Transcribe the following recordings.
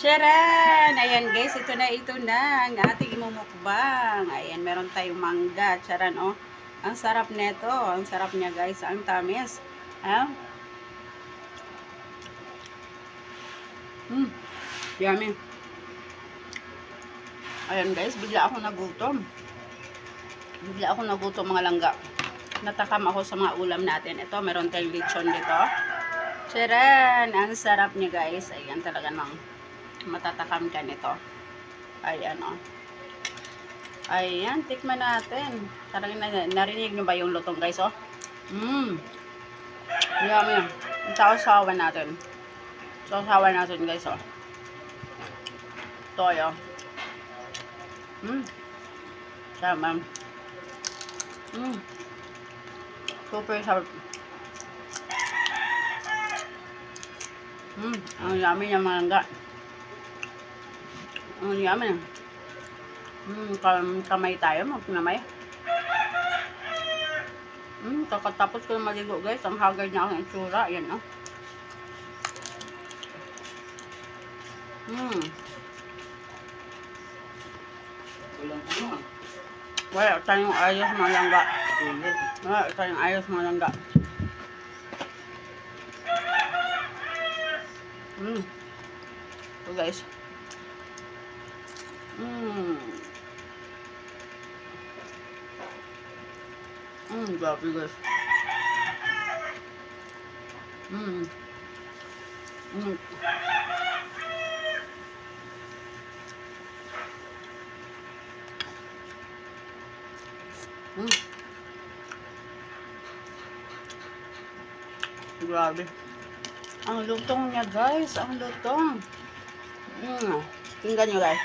Charan! Ayan guys, ito na ang ating mumukbang. Ayan, meron tayong mangga. Charan, oh. Ang sarap nito. Ang sarap niya guys. Ang tamis. Ah? Yummy. Ayan guys, bigla ako nagutom. Mga langga. Natakam ako sa mga ulam natin. Ito, meron tayong lechon dito. Charan! Ang sarap niya guys. Ayan, talaga nang matatakam ka nito. Ayan, oh. Ayan, tikman natin. Talagang narinig nyo ba yung lutong guys, oh? Yummy. Sausawan natin. Sausawan natin guys, oh. Toyo. Sama. Super sarap. Ang yummy ng mangga. Ang yummy. Kamay tayo, magkamay. Kakatapos ko na maligo guys. Ang haggard na akong itsura. Ayan, oh. Wala tayong ayos mga langga. Wala tayong ayos mga langga. Ito guys. Grabe guys. Grabe. Ang lutong niya guys. Ang lutong. Tingnan nyo guys.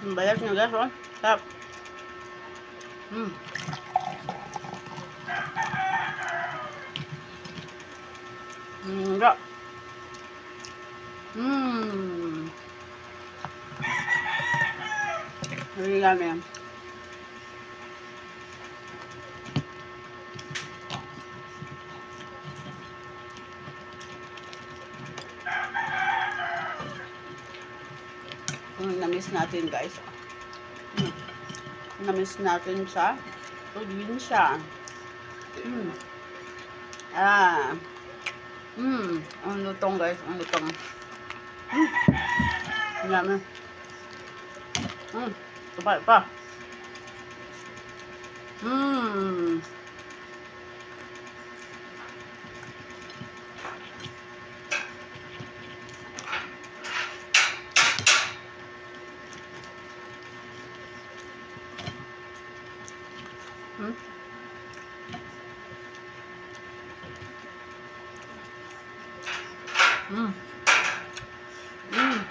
Ang balat nyo guys, oh. Sarap. Enggak. Really yummy. Namiss natin guys. Namiss natin sa probinsya. Ang lutong guys, ang lutong. Yummy. Kapal pa.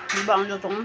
Diba ang lutong?